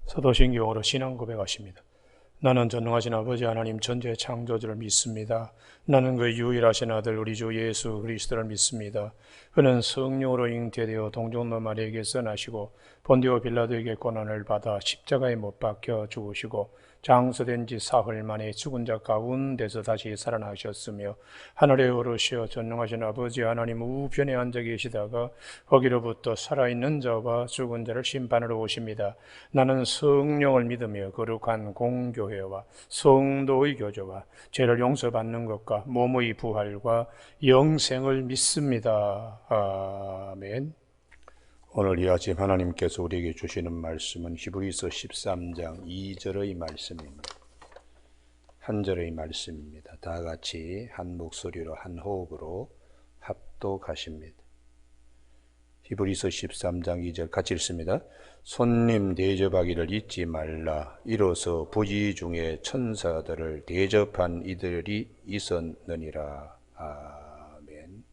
사도신경으로 신앙 고백하십니다. 나는 전능하신 아버지 하나님 전지의 창조주를 믿습니다. 나는 그 유일하신 아들 우리 주 예수 그리스도를 믿습니다. 그는 성령으로 잉태되어 동정노 마리아에게서 나시고 본디오 빌라도에게 고난을 받아 십자가에 못 박혀 죽으시고 장서된 지 사흘 만에 죽은 자 가운데서 다시 살아나셨으며 하늘에 오르시어 전능하신 아버지 하나님 우편에 앉아 계시다가 거기로부터 살아있는 자와 죽은 자를 심판하러 오십니다. 나는 성령을 믿으며 거룩한 공교회와 성도의 교제와 죄를 용서받는 것과 몸의 부활과 영생을 믿습니다. 아멘. 오늘 이 아침 하나님께서 우리에게 주시는 말씀은 히브리서 13장 2절의 말씀입니다. 한 절의 말씀입니다. 다 같이 한 목소리로 한 호흡으로 합독하십니다. 히브리서 13장 2절 같이 읽습니다. 손님 대접하기를 잊지 말라. 이로써 부지 중에 천사들을 대접한 이들이 있었느니라. 아멘.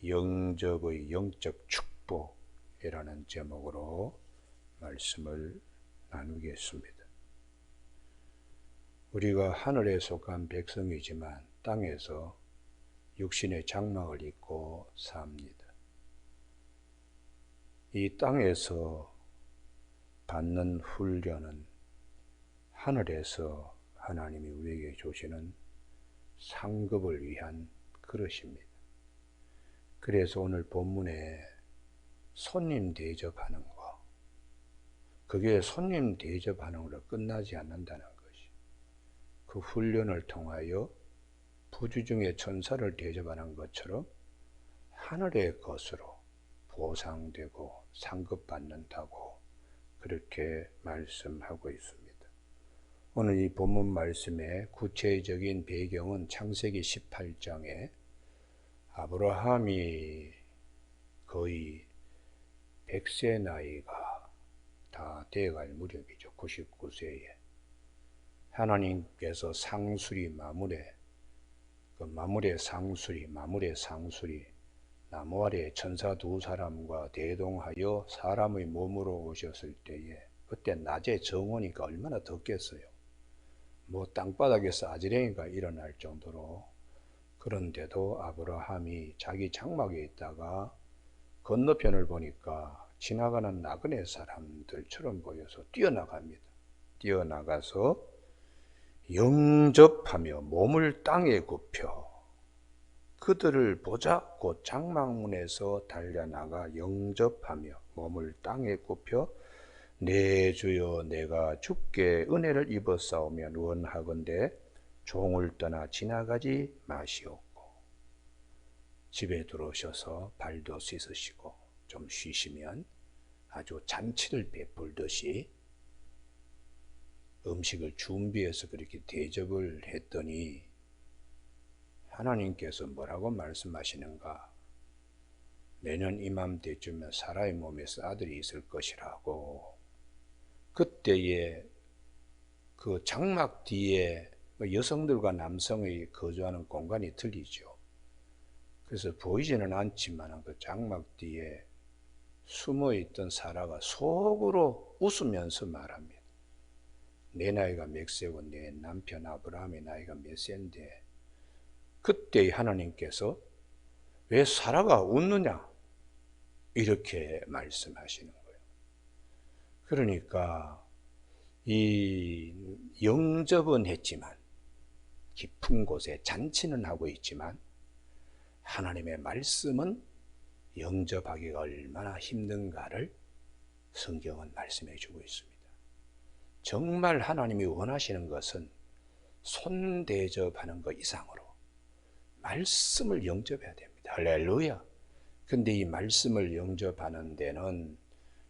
영접의 영적 축복이라는 제목으로 말씀을 나누겠습니다. 우리가 하늘에 속한 백성이지만 땅에서 육신의 장막을 입고 삽니다. 이 땅에서 받는 훈련은 하늘에서 하나님이 우리에게 주시는 상급을 위한 그릇입니다. 그래서 오늘 본문에 손님 대접하는 거, 그게 손님 대접하는 걸로 끝나지 않는다는 것이, 그 훈련을 통하여 부주 중에 천사를 대접하는 것처럼 하늘의 것으로 보상되고 상급받는다고 그렇게 말씀하고 있습니다. 오늘 이 본문 말씀의 구체적인 배경은 창세기 18장에 아브라함이 거의 100세 나이가 다 되어갈 무렵이죠. 99세에 하나님께서 상수리 마물에, 그 마물의 상수리 나무 아래 천사 두 사람과 대동하여 사람의 몸으로 오셨을 때에, 그때 낮에 정오니까 얼마나 덥겠어요. 뭐 땅바닥에서 아지랭이가 일어날 정도로. 그런데도 아브라함이 자기 장막에 있다가 건너편을 보니까 지나가는 나그네 사람들처럼 보여서 뛰어나갑니다. 뛰어나가서 영접하며 몸을 땅에 굽혀 그들을 보자 곧 장막문에서 달려나가 영접하며 몸을 땅에 굽혀 내 주여 내가 주께 은혜를 입었사오면 원하건대 종을 떠나 지나가지 마시옵고, 집에 들어오셔서 발도 씻으시고 좀 쉬시면 아주 잔치를 베풀듯이 음식을 준비해서 그렇게 대접을 했더니 하나님께서 뭐라고 말씀하시는가? 내년 이맘때쯤에 사라의 몸에서 아들이 있을 것이라고. 그때에 그 장막 뒤에 여성들과 남성의 거주하는 공간이 틀리죠. 그래서 보이지는 않지만 그 장막 뒤에 숨어있던 사라가 속으로 웃으면서 말합니다. 내 나이가 몇 세고 내 남편 아브라함의 나이가 몇 세인데, 그때 하나님께서 왜 사라가 웃느냐 이렇게 말씀하시는 거예요. 그러니까 이 영접은 했지만, 깊은 곳에 잔치는 하고 있지만, 하나님의 말씀은 영접하기가 얼마나 힘든가를 성경은 말씀해 주고 있습니다. 정말 하나님이 원하시는 것은 손 대접하는 것 이상으로 말씀을 영접해야 됩니다. 할렐루야. 근데 이 말씀을 영접하는 데는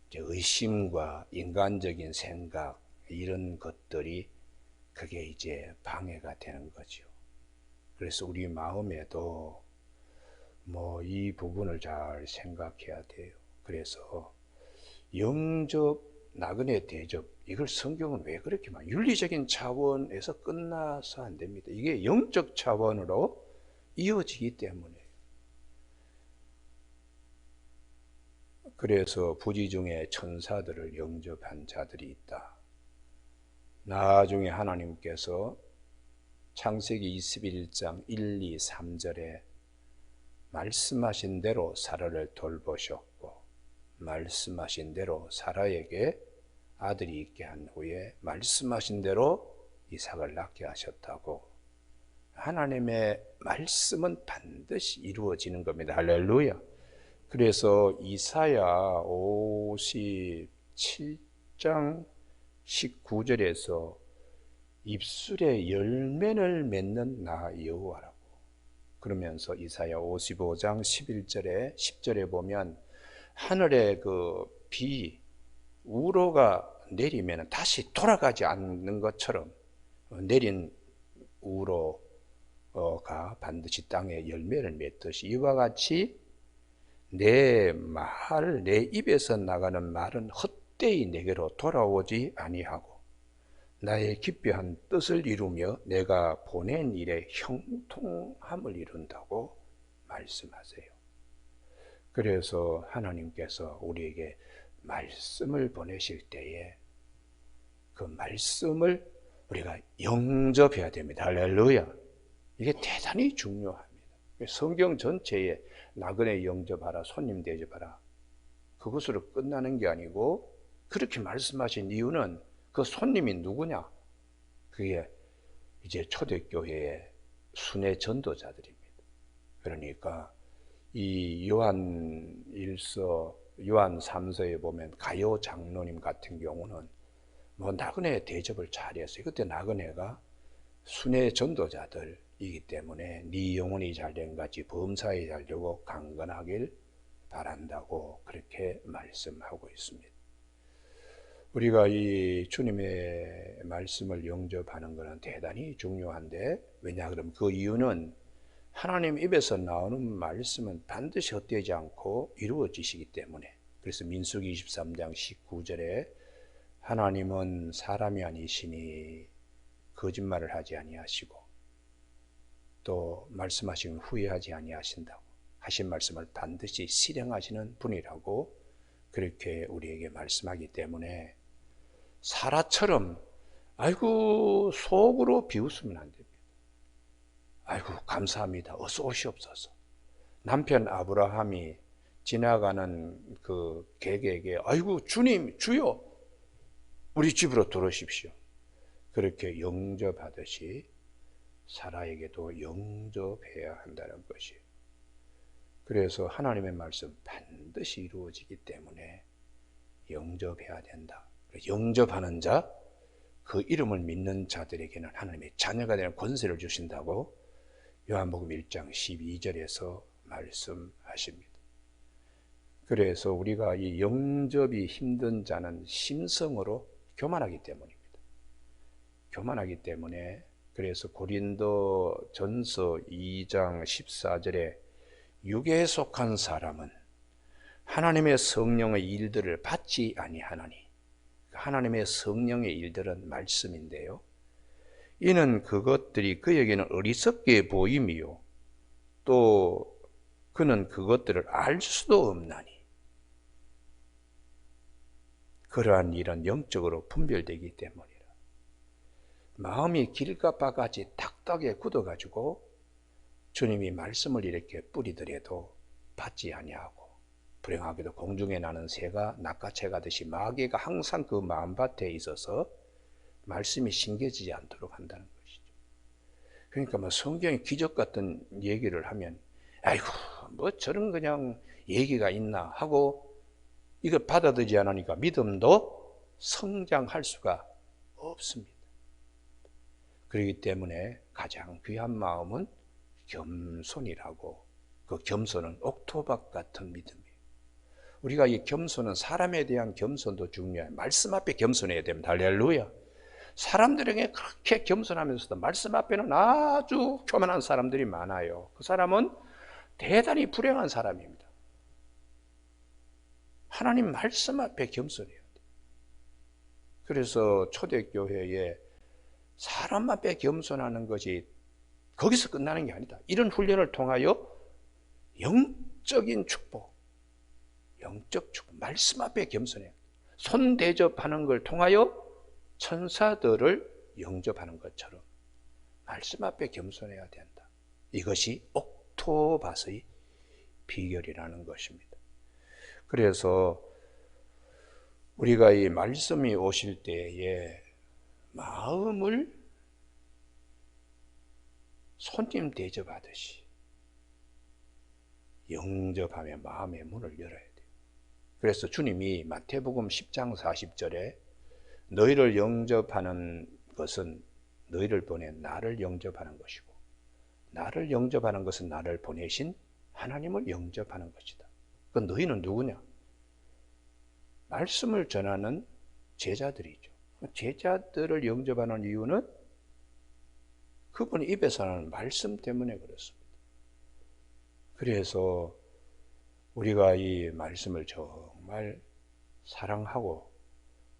이제 의심과 인간적인 생각, 이런 것들이 그게 이제 방해가 되는 거죠. 그래서 우리 마음에도 뭐 이 부분을 잘 생각해야 돼요. 그래서 영접, 나그네 대접, 이걸 성경은 왜 그렇게 막 윤리적인 차원에서 끝나서 안 됩니다. 이게 영적 차원으로 이어지기 때문에. 그래서 부지 중에 천사들을 영접한 자들이 있다. 나중에 하나님께서 창세기 21장 1, 2, 3절에 말씀하신 대로 사라를 돌보셨고 말씀하신 대로 사라에게 아들이 있게 한 후에 말씀하신 대로 이삭을 낳게 하셨다고. 하나님의 말씀은 반드시 이루어지는 겁니다. 할렐루야. 그래서 이사야 57장 19절에서 입술에 열매를 맺는 나 여호와라고. 그러면서 이사야 55장 10절에 보면 하늘에 그 비, 우로가 내리면 다시 돌아가지 않는 것처럼 내린 우로가 반드시 땅에 열매를 맺듯이 이와 같이 내 입에서 나가는 말은 헛되이 내게로 돌아오지 아니하고 나의 기뻐한 뜻을 이루며 내가 보낸 일에 형통함을 이룬다고 말씀하세요. 그래서 하나님께서 우리에게 말씀을 보내실 때에 그 말씀을 우리가 영접해야 됩니다. 할렐루야. 이게 대단히 중요합니다. 성경 전체에 나그네 영접하라, 손님 대접하라, 그것으로 끝나는 게 아니고 그렇게 말씀하신 이유는 그 손님이 누구냐? 그게 이제 초대교회의 순회 전도자들입니다. 그러니까 이 요한 3서에 보면 가요 장로님 같은 경우는 뭐 나그네 대접을 잘했어요. 그때 나그네가 순회 전도자들이기 때문에 네 영혼이 잘된 같이 범사에 잘되고 강건하길 바란다고 그렇게 말씀하고 있습니다. 우리가 이 주님의 말씀을 영접하는 것은 대단히 중요한데, 왜냐 그러면 그 이유는 하나님 입에서 나오는 말씀은 반드시 헛되지 않고 이루어지시기 때문에. 그래서 민수기 23장 19절에 하나님은 사람이 아니시니 거짓말을 하지 아니하시고 또 말씀하시면 후회하지 아니하신다고, 하신 말씀을 반드시 실행하시는 분이라고 그렇게 우리에게 말씀하기 때문에 사라처럼 아이고 속으로 비웃으면 안 됩니다. 아이고 감사합니다, 어서 오시옵소서. 남편 아브라함이 지나가는 그 객에게 아이고 주님, 주여 우리 집으로 들어오십시오, 그렇게 영접하듯이 사라에게도 영접해야 한다는 것이에요. 그래서 하나님의 말씀 반드시 이루어지기 때문에 영접해야 된다. 영접하는 자, 그 이름을 믿는 자들에게는 하나님의 자녀가 되는 권세를 주신다고 요한복음 1장 12절에서 말씀하십니다. 그래서 우리가 이 영접이 힘든 자는 심성으로 교만하기 때문입니다. 교만하기 때문에, 그래서 고린도 전서 2장 14절에 육에 속한 사람은 하나님의 성령의 일들을 받지 아니하나니, 하나님의 성령의 일들은 말씀인데요, 이는 그것들이 그에게는 어리석게 보임이요 또 그는 그것들을 알 수도 없나니, 그러한 일은 영적으로 분별되기 때문이라. 마음이 길가바가지 딱딱하게 굳어가지고 주님이 말씀을 이렇게 뿌리더라도 받지 아니하고, 불행하게도 공중에 나는 새가 낚아채 가듯이 마귀가 항상 그 마음밭에 있어서 말씀이 심겨지지 않도록 한다는 것이죠. 그러니까 뭐 성경의 기적 같은 얘기를 하면 아이고 뭐 저런 그냥 얘기가 있나 하고 이걸 받아들이지 않으니까 믿음도 성장할 수가 없습니다. 그렇기 때문에 가장 귀한 마음은 겸손이라고, 그 겸손은 옥토박 같은 믿음이에요. 우리가 이 겸손은 사람에 대한 겸손도 중요해요. 말씀 앞에 겸손해야 됩니다. 할렐루야. 사람들에게 그렇게 겸손하면서도 말씀 앞에는 아주 교만한 사람들이 많아요. 그 사람은 대단히 불행한 사람입니다. 하나님 말씀 앞에 겸손해야 돼요. 그래서 초대교회에 사람 앞에 겸손하는 것이 거기서 끝나는 게 아니다. 이런 훈련을 통하여 영적인 축복, 영적 축복, 말씀 앞에 겸손해요. 손 대접하는 걸 통하여 천사들을 영접하는 것처럼 말씀 앞에 겸손해야 된다. 이것이 옥토밭의 비결이라는 것입니다. 그래서 우리가 이 말씀이 오실 때에 마음을 손님 대접하듯이 영접하며 마음의 문을 열어야 돼요. 그래서 주님이 마태복음 10장 40절에 너희를 영접하는 것은 너희를 보낸 나를 영접하는 것이고 나를 영접하는 것은 나를 보내신 하나님을 영접하는 것이다. 그 너희는 누구냐? 말씀을 전하는 제자들이죠. 제자들을 영접하는 이유는 그분 입에서 나는 말씀 때문에 그렇습니다. 그래서 우리가 이 말씀을 정말 사랑하고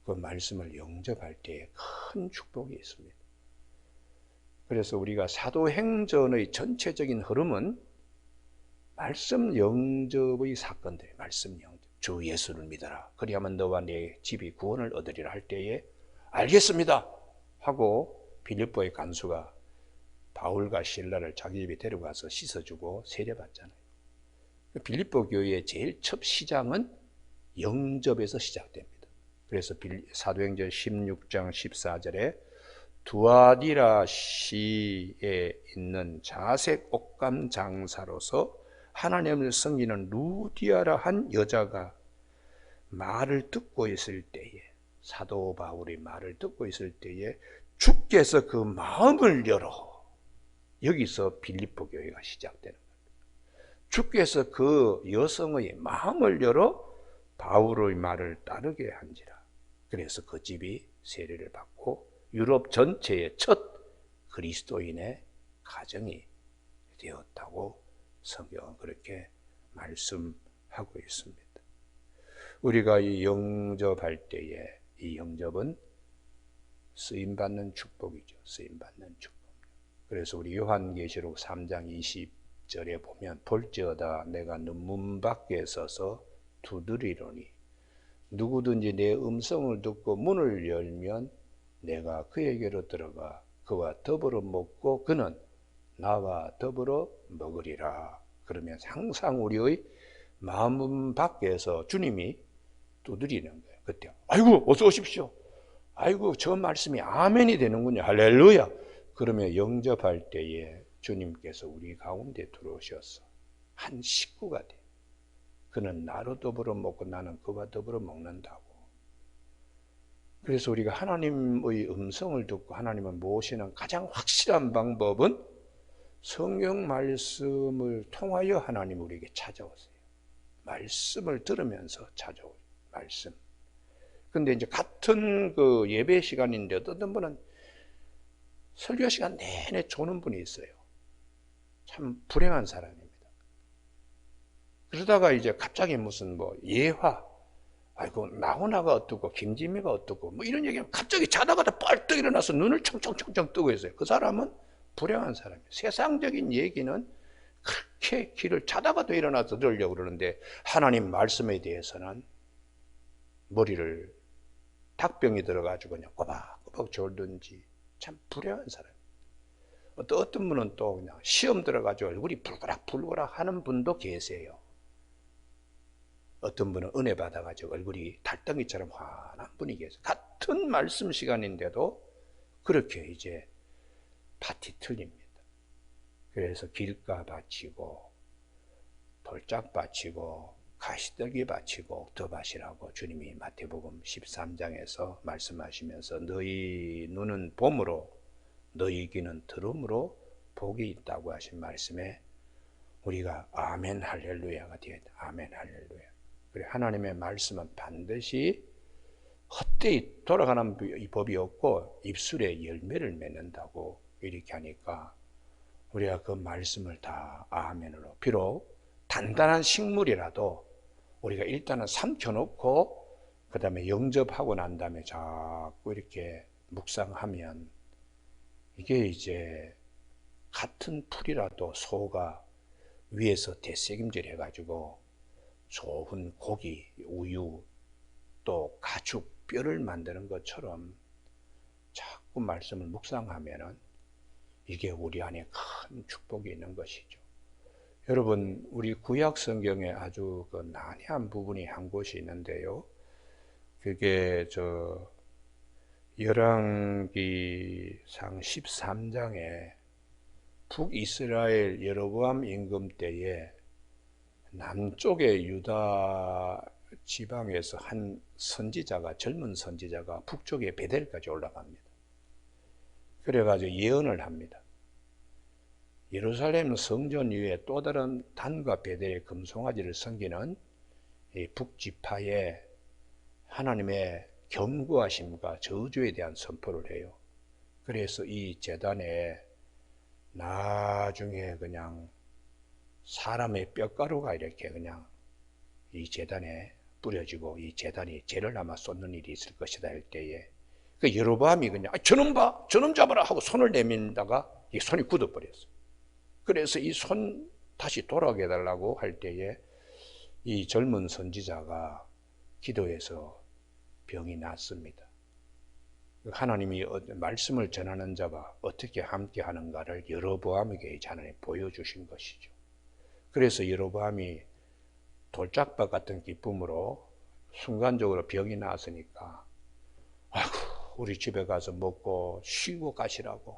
그 말씀을 영접할 때에 큰 축복이 있습니다. 그래서 우리가 사도행전의 전체적인 흐름은 말씀 영접의 사건들이에요. 말씀 영접. 주 예수를 믿어라. 그리하면 너와 내 집이 구원을 얻으리라 할 때에 알겠습니다 하고 빌립보의 간수가 바울과 실라를 자기 집에 데려가서 씻어주고 세례받잖아요. 빌립보 교회의 제일 첫 시작은 영접에서 시작됩니다. 그래서 사도행전 16장 14절에 두아디라 시에 있는 자색 옷감 장사로서 하나님을 섬기는 루디아라 한 여자가 말을 듣고 있을 때에, 사도 바울이 말을 듣고 있을 때에 주께서 그 마음을 열어, 여기서 빌립보 교회가 시작되는 겁니다. 주께서 그 여성의 마음을 열어 바울의 말을 따르게 한지라. 그래서 그 집이 세례를 받고 유럽 전체의 첫 그리스도인의 가정이 되었다고 성경은 그렇게 말씀하고 있습니다. 우리가 이 영접할 때에 이 영접은 쓰임받는 축복이죠. 쓰임받는 축복. 그래서 우리 요한계시록 3장 20절에 보면 볼지어다 내가 문 밖에 서서 두드리노니 누구든지 내 음성을 듣고 문을 열면 내가 그에게로 들어가 그와 더불어 먹고 그는 나와 더불어 먹으리라. 그러면 항상 우리의 마음 밖에서 주님이 두드리는 거예요. 그때 아이고 어서 오십시오. 아이고 저 말씀이 아멘이 되는군요. 할렐루야. 그러면 영접할 때에 주님께서 우리 가운데 들어오셔서 한 식구가 돼. 그는 나로 더불어 먹고 나는 그와 더불어 먹는다고. 그래서 우리가 하나님의 음성을 듣고 하나님을 모시는 가장 확실한 방법은 성경 말씀을 통하여 하나님 우리에게 찾아오세요. 말씀을 들으면서 찾아오세요. 말씀. 근데 이제 같은 그 예배 시간인데 어떤 분은 설교 시간 내내 조는 분이 있어요. 참 불행한 사람입니다. 그러다가 이제 갑자기 무슨 뭐 예화, 아이고 나훈아가 어떻고 김지미가 어떻고 뭐 이런 얘기하면 갑자기 자다가 뻘떡 일어나서 눈을 청청청청 뜨고 있어요. 그 사람은 불행한 사람이에요. 세상적인 얘기는 그렇게 귀를 자다가도 일어나서 들으려고 그러는데 하나님 말씀에 대해서는 머리를 닭병이 들어가지고 그냥 꼬박꼬박 졸든지 참 불행한 사람. 어떤 분은 또 그냥 시험 들어가지고 얼굴이 불그락 하는 분도 계세요. 어떤 분은 은혜 받아가지고 얼굴이 달덩이처럼 환한 분이 계세요. 같은 말씀 시간인데도 그렇게 이제 밭이 틀립니다. 그래서 길가 바치고 돌짝 바치고 가시떨기 바치고 옥토밭이라고 주님이 마태복음 13장에서 말씀하시면서 너희 눈은 봄으로 너희 귀는 들음으로 복이 있다고 하신 말씀에 우리가 아멘 할렐루야가 되어야 돼. 아멘 할렐루야. 그래 하나님의 말씀은 반드시 헛되이 돌아가는 법이 없고 입술에 열매를 맺는다고 이렇게 하니까 우리가 그 말씀을 다 아멘으로, 비록 단단한 식물이라도 우리가 일단은 삼켜놓고 그 다음에 영접하고 난 다음에 자꾸 이렇게 묵상하면 이게 이제 같은 풀이라도 소가 위에서 대책임질 해가지고 좋은 고기, 우유, 또 가축, 뼈를 만드는 것처럼 자꾸 말씀을 묵상하면은 이게 우리 안에 큰 축복이 있는 것이죠. 여러분, 우리 구약 성경에 아주 그 난해한 부분이 한 곳이 있는데요. 그게 열왕기상 13장에 북이스라엘 여로보암 임금 때에 남쪽의 유다 지방에서 한 선지자가, 젊은 선지자가 북쪽의 베델까지 올라갑니다. 그래가지고 예언을 합니다. 예루살렘 성전 위에 또 다른 단과 베델의 금송아지를 섬기는 이 북지파에 하나님의 경고하심과 저주에 대한 선포를 해요. 그래서 이 제단에 나중에 그냥 사람의 뼈가루가 이렇게 그냥 이 제단에 뿌려지고 이 제단이 죄를 아마 쏟는 일이 있을 것이다 할 때에 그 여로보암이 그냥 저놈 봐, 저놈 잡아라 하고 손을 내민다가 이 손이 굳어버렸어요. 그래서 이 손 다시 돌아오게 해달라고 할 때에 이 젊은 선지자가 기도해서 병이 낫습니다. 하나님이 말씀을 전하는 자가 어떻게 함께 하는가를 여로보암에게 하나님 보여주신 것이죠. 그래서 여로보암이 돌짝밭 같은 기쁨으로 순간적으로 병이 나았으니까 아이고 우리 집에 가서 먹고 쉬고 가시라고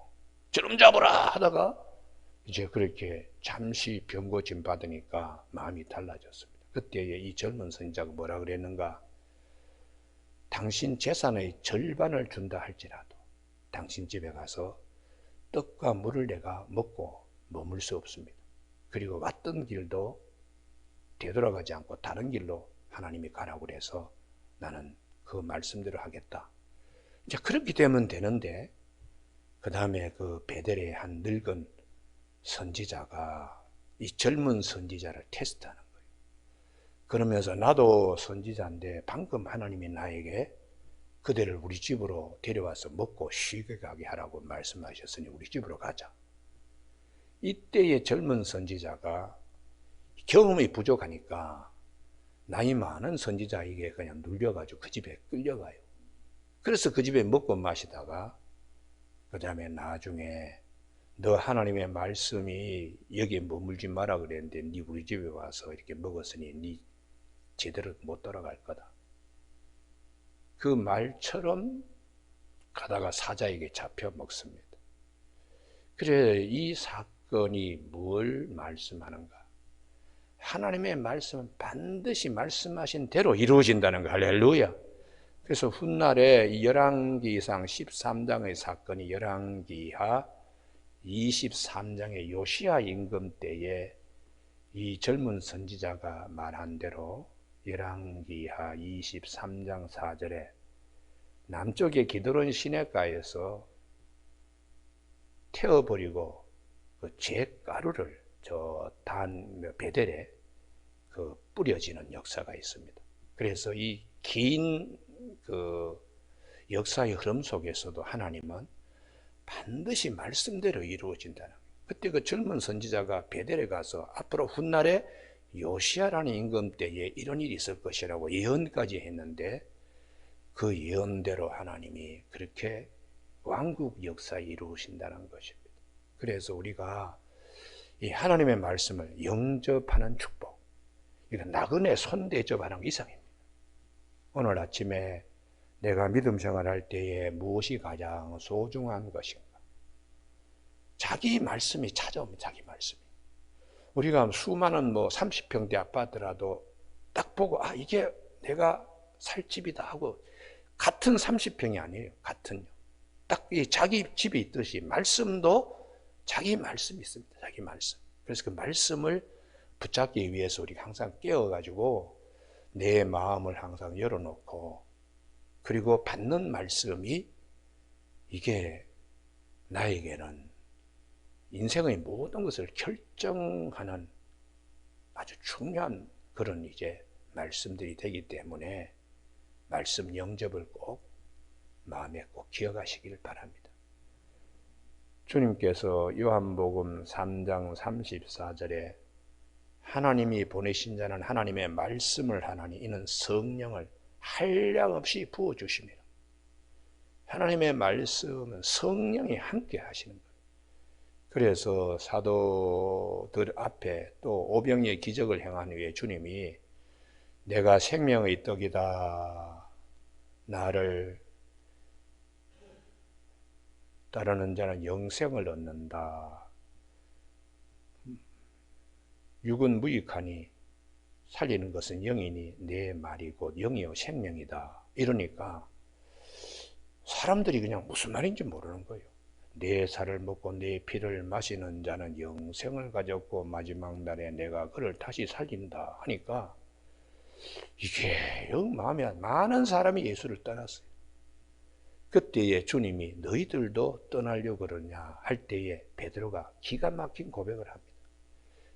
저놈 잡으라 하다가 이제 그렇게 잠시 병고침 받으니까 마음이 달라졌습니다. 그때에 이 젊은 선지자가 뭐라 그랬는가? 당신 재산의 절반을 준다 할지라도 당신 집에 가서 떡과 물을 내가 먹고 머물 수 없습니다. 그리고 왔던 길도 되돌아가지 않고 다른 길로 하나님이 가라고 그래서 나는 그 말씀대로 하겠다. 이제 그렇게 되면 되는데 그 다음에 그 베델의 한 늙은 선지자가 이 젊은 선지자를 테스트하는 거예요. 그러면서 나도 선지자인데 방금 하나님이 나에게 그대를 우리 집으로 데려와서 먹고 쉬게 가게 하라고 말씀하셨으니 우리 집으로 가자. 이때의 젊은 선지자가 경험이 부족하니까 나이 많은 선지자에게 그냥 눌려가지고 그 집에 끌려가요. 그래서 그 집에 먹고 마시다가 그 다음에 나중에 너 하나님의 말씀이 여기에 머물지 마라 그랬는데 네 우리 집에 와서 이렇게 먹었으니 네 제대로 못 돌아갈 거다. 그 말처럼 가다가 사자에게 잡혀 먹습니다. 그래 이 사건이 뭘 말씀하는가? 하나님의 말씀은 반드시 말씀하신 대로 이루어진다는 거. 할렐루야. 그래서 훗날에 이 열왕기상 13장의 사건이 열왕기하 23장의 요시야 임금 때에 이 젊은 선지자가 말한 대로 열왕기하 23장 4절에 남쪽의 기드론 시내가에서 태워버리고 그 잿가루를 저 베델에 그 뿌려지는 역사가 있습니다. 그래서 이 긴 그 역사의 흐름 속에서도 하나님은 반드시 말씀대로 이루어진다는 거예요. 그때 그 젊은 선지자가 베델에 가서 앞으로 훗날에 요시야라는 임금 때에 이런 일이 있을 것이라고 예언까지 했는데 그 예언대로 하나님이 그렇게 왕국 역사에 이루어진다는 것입니다. 그래서 우리가 이 하나님의 말씀을 영접하는 축복, 이건 나그네 손 대접하는 거 이상입니다. 오늘 아침에 내가 믿음 생활할 때에 무엇이 가장 소중한 것인가? 자기 말씀이 찾아옵니다. 자기 말씀이. 우리가 수많은 30평대 아파트라도 딱 보고 이게 내가 살 집이다 하고 같은 30평이 아니에요. 같은요. 딱 이 자기 집이 있듯이 말씀도 자기 말씀이 있습니다. 자기 말씀. 그래서 그 말씀을 붙잡기 위해서 우리가 항상 깨어가지고 내 마음을 항상 열어놓고 그리고 받는 말씀이 이게 나에게는 인생의 모든 것을 결정하는 아주 중요한 그런 이제 말씀들이 되기 때문에 말씀 영접을 꼭 마음에 꼭 기억하시길 바랍니다. 주님께서 요한복음 3장 34절에 하나님이 보내신 자는 하나님의 말씀을 하나니 이는 성령을 한량없이 부어주십니다. 하나님의 말씀은 성령이 함께 하시는 거예요. 그래서 사도들 앞에 또 오병이의 기적을 행한 후에 주님이 내가 생명의 떡이다. 나를 따르는 자는 영생을 얻는다. 육은 무익하니 살리는 것은 영이니 내 말이 곧 영이요 생명이다. 이러니까 사람들이 그냥 무슨 말인지 모르는 거예요. 내 살을 먹고 내 피를 마시는 자는 영생을 가졌고 마지막 날에 내가 그를 다시 살린다 하니까 이게 영 마음에 많은 사람이 예수를 떠났어요. 그때에 주님이 너희들도 떠나려고 그러냐 할 때에 베드로가 기가 막힌 고백을 합니다.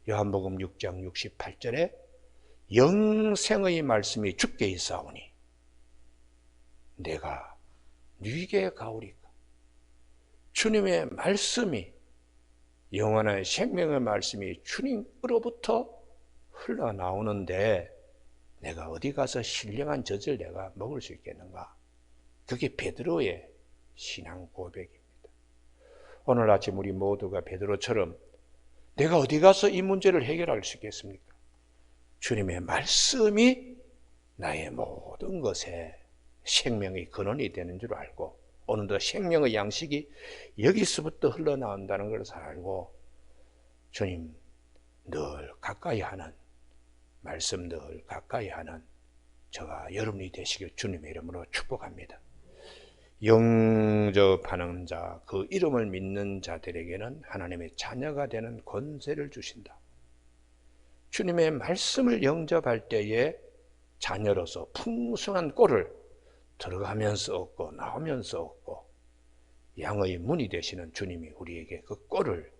요한복음 6장 68절에 영생의 말씀이 주께 있사오니 내가 네게 가오리까. 주님의 말씀이 영원한 생명의 말씀이 주님으로부터 흘러나오는데 내가 어디 가서 신령한 젖을 내가 먹을 수 있겠는가? 그게 베드로의 신앙 고백입니다. 오늘 아침 우리 모두가 베드로처럼 내가 어디 가서 이 문제를 해결할 수 있겠습니까? 주님의 말씀이 나의 모든 것에 생명의 근원이 되는 줄 알고 오늘도 생명의 양식이 여기서부터 흘러나온다는 것을 알고 주님 늘 가까이 하는 말씀 늘 가까이 하는 저와 여러분이 되시길 주님의 이름으로 축복합니다. 영접하는 자, 그 이름을 믿는 자들에게는 하나님의 자녀가 되는 권세를 주신다. 주님의 말씀을 영접할 때에 자녀로서 풍성한 꼴을 들어가면서 얻고 나오면서 얻고 양의 문이 되시는 주님이 우리에게 그 꼴을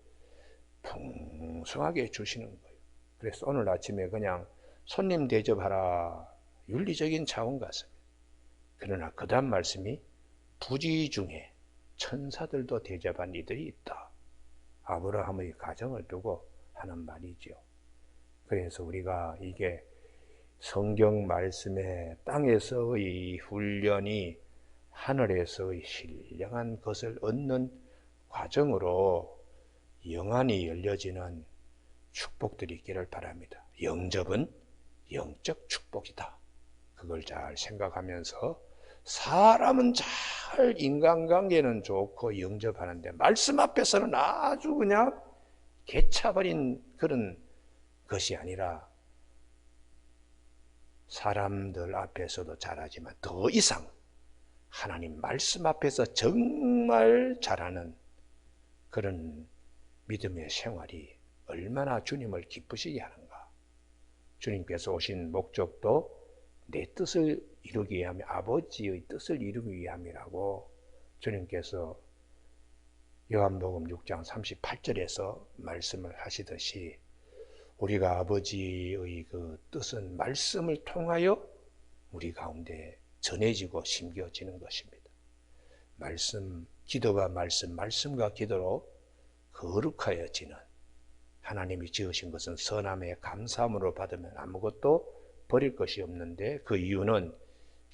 풍성하게 주시는 거예요. 그래서 오늘 아침에 그냥 손님 대접하라 윤리적인 차원 같습니다. 그러나 그 다음 말씀이 부지 중에 천사들도 대접한 이들이 있다. 아브라함의 가정을 두고 하는 말이죠. 그래서 우리가 이게 성경 말씀에 땅에서의 훈련이 하늘에서의 신령한 것을 얻는 과정으로 영안이 열려지는 축복들이 있기를 바랍니다. 영접은 영적 축복이다. 그걸 잘 생각하면서 사람은 잘 인간관계는 좋고 영접하는데 말씀 앞에서는 아주 그냥 개차버린 그런 것이 아니라 사람들 앞에서도 잘하지만 더 이상 하나님 말씀 앞에서 정말 잘하는 그런 믿음의 생활이 얼마나 주님을 기쁘시게 하는가. 주님께서 오신 목적도 내 뜻을 이루기 위함이 아버지의 뜻을 이루기 위함이라고 주님께서 요한복음 6장 38절에서 말씀을 하시듯이 우리가 아버지의 그 뜻은 말씀을 통하여 우리 가운데 전해지고 심겨지는 것입니다. 말씀, 기도가 말씀, 말씀과 기도로 거룩하여지는 하나님이 지으신 것은 선함에 감사함으로 받으면 아무것도 버릴 것이 없는데 그 이유는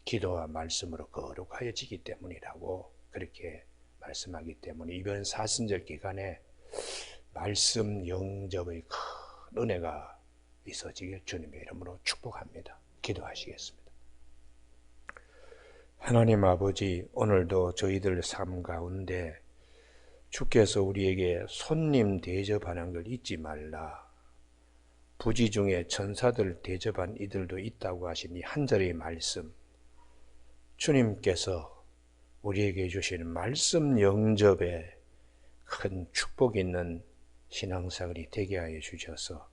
기도와 말씀으로 거룩하여지기 때문이라고 그렇게 말씀하기 때문에 이번 사순절 기간에 말씀 영접의 큰 은혜가 있어지길 주님의 이름으로 축복합니다. 기도하시겠습니다. 하나님 아버지, 오늘도 저희들 삶 가운데 주께서 우리에게 손님 대접하는 걸 잊지 말라. 부지 중에 천사들 대접한 이들도 있다고 하신 이 한 절의 말씀, 주님께서 우리에게 주시는 말씀 영접에 큰 축복이 있는 신앙생활이 되게 하여 주셔서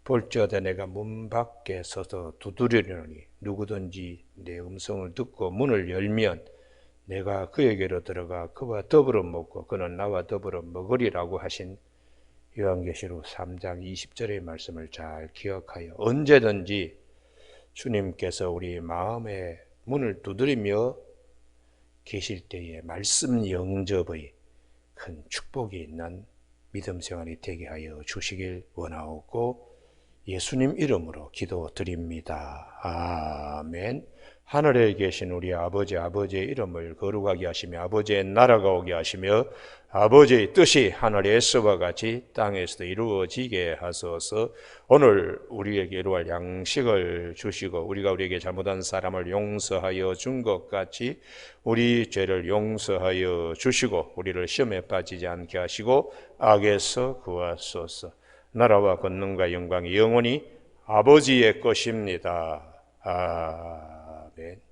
볼지어다 내가 문 밖에 서서 두드리려니 누구든지 내 음성을 듣고 문을 열면 내가 그에게로 들어가 그와 더불어 먹고 그는 나와 더불어 먹으리라고 하신 요한계시록 3장 20절의 말씀을 잘 기억하여 언제든지 주님께서 우리 마음의 문을 두드리며 계실 때에 말씀 영접의 큰 축복이 있는 믿음 생활이 되게 하여 주시길 원하옵고 예수님 이름으로 기도드립니다. 아멘. 하늘에 계신 우리 아버지의 이름을 거룩하게 하시며 아버지의 나라가 오게 하시며 아버지의 뜻이 하늘에서와 같이 땅에서도 이루어지게 하소서. 오늘 우리에게 이루어갈 양식을 주시고 우리가 우리에게 잘못한 사람을 용서하여 준 것 같이 우리 죄를 용서하여 주시고 우리를 시험에 빠지지 않게 하시고 악에서 구하소서. 나라와 권능과 영광이 영원히 아버지의 것입니다. 아멘.